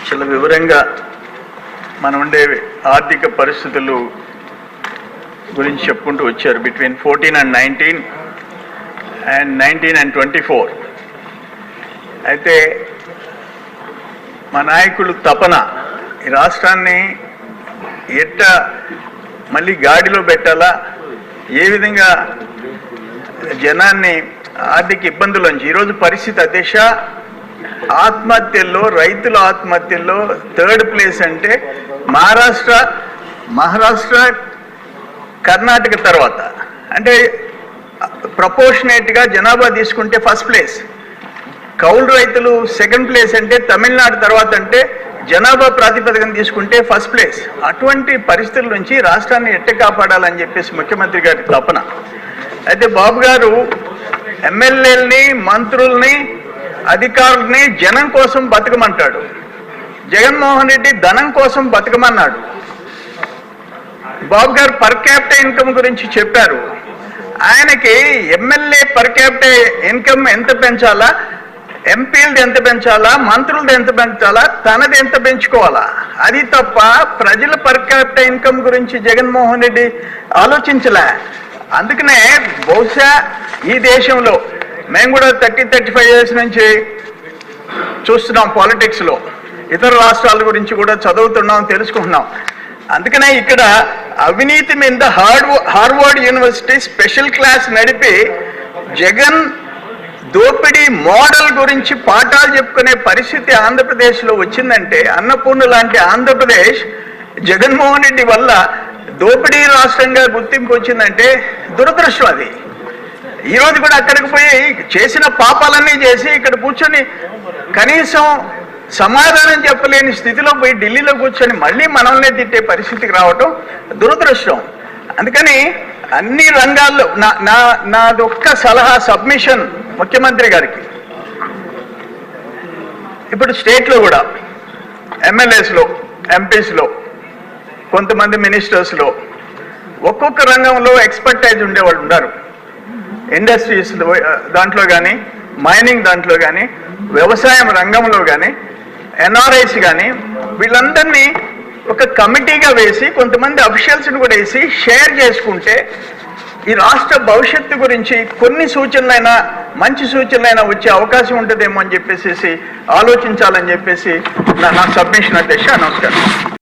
చాలా వివరంగా మనం ఉండే ఆర్థిక పరిస్థితులు గురించి చెప్పుకుంటూ వచ్చారు. Between 14 and 19 and 19 and 24. అయితే మా నాయకులు తపన ఈ రాష్ట్రాన్ని ఎట్ట మళ్ళీ గాడిలో పెట్టాలా, ఏ విధంగా జనాన్ని ఆర్థిక ఇబ్బందులోంచి, ఈరోజు పరిస్థితి అధ్యక్ష ఆత్మహత్యల్లో, రైతుల ఆత్మహత్యల్లో 3rd ప్లేస్ అంటే మహారాష్ట్ర కర్ణాటక తర్వాత, అంటే ప్రపోర్షనేట్గా జనాభా తీసుకుంటే 1st ప్లేస్. కౌలు రైతులు 2nd ప్లేస్ అంటే తమిళనాడు తర్వాత, అంటే జనాభా ప్రాతిపదికన తీసుకుంటే 1st ప్లేస్. అటువంటి పరిస్థితుల నుంచి రాష్ట్రాన్ని ఎట్ట కాపాడాలని చెప్పేసి ముఖ్యమంత్రి గారి తపన. అయితే బాబు గారు ఎమ్మెల్యేలని, మంత్రుల్ని, అధికారుల్ని జనం కోసం బతకమంటాడు. జగన్మోహన్ రెడ్డి ధనం కోసం బతకమన్నాడు. బాబు గారు పర్ క్యాపిటల్ ఇన్కమ్ గురించి చెప్పారు. ఆయనకి ఎమ్మెల్యే పర్ క్యాపిటల్ ఇన్కమ్ ఎంత పెంచాలా, ఎంపీలది ఎంత పెంచాలా, మంత్రులది ఎంత పెంచాలా, తనది ఎంత పెంచుకోవాలా, అది తప్ప ప్రజల పర్ క్యాపిటల్ ఇన్కమ్ గురించి జగన్మోహన్ రెడ్డి ఆలోచించలే. అందుకనే బహుశా ఈ దేశంలో మేము కూడా 30-35 years నుంచి చూస్తున్నాం పాలిటిక్స్లో, ఇతర రాష్ట్రాల గురించి కూడా చదువుతున్నాం, తెలుసుకుంటున్నాం. అందుకనే ఇక్కడ అవినీతి మీద హార్వర్డ్ యూనివర్సిటీ స్పెషల్ క్లాస్ నడిపి జగన్ దోపిడీ మోడల్ గురించి పాఠాలు చెప్పుకునే పరిస్థితి ఆంధ్రప్రదేశ్లో వచ్చిందంటే, అన్నపూర్ణ లాంటి ఆంధ్రప్రదేశ్ జగన్మోహన్ రెడ్డి వల్ల దోపిడీ రాష్ట్రంగా గుర్తింపు వచ్చిందంటే దురదృష్టం అది. ఈరోజు కూడా అక్కడికి పోయి చేసిన పాపాలన్నీ చేసి ఇక్కడ కూర్చొని కనీసం సమాధానం చెప్పలేని స్థితిలో పోయి ఢిల్లీలో కూర్చొని మళ్ళీ మనల్నే తిట్టే పరిస్థితికి రావటం దురదృష్టం. అందుకని అన్ని రంగాల్లో నాదొక్క సలహా, సబ్మిషన్ ముఖ్యమంత్రి గారికి, ఇప్పుడు స్టేట్లో కూడా ఎమ్మెల్యేస్లో, ఎంపీస్లో, కొంతమంది మినిస్టర్స్లో ఒక్కొక్క రంగంలో ఎక్స్పర్టైజ్ ఉండేవాళ్ళు ఉన్నారు. ఇండస్ట్రీస్ దాంట్లో కానీ, మైనింగ్ దాంట్లో కానీ, వ్యవసాయం రంగంలో కానీ, ఎన్ఆర్ఐస్ కానీ, వీళ్ళందరినీ ఒక కమిటీగా వేసి కొంతమంది అఫీషియల్స్ని కూడా వేసి షేర్ చేసుకుంటే ఈ రాష్ట్ర భవిష్యత్తు గురించి కొన్ని సూచనలైనా, మంచి సూచనలైనా వచ్చే అవకాశం ఉంటుందేమో అని చెప్పేసి ఆలోచించాలని చెప్పేసి నా సబ్మిషన్ అధ్యక్ష. నమస్కారం.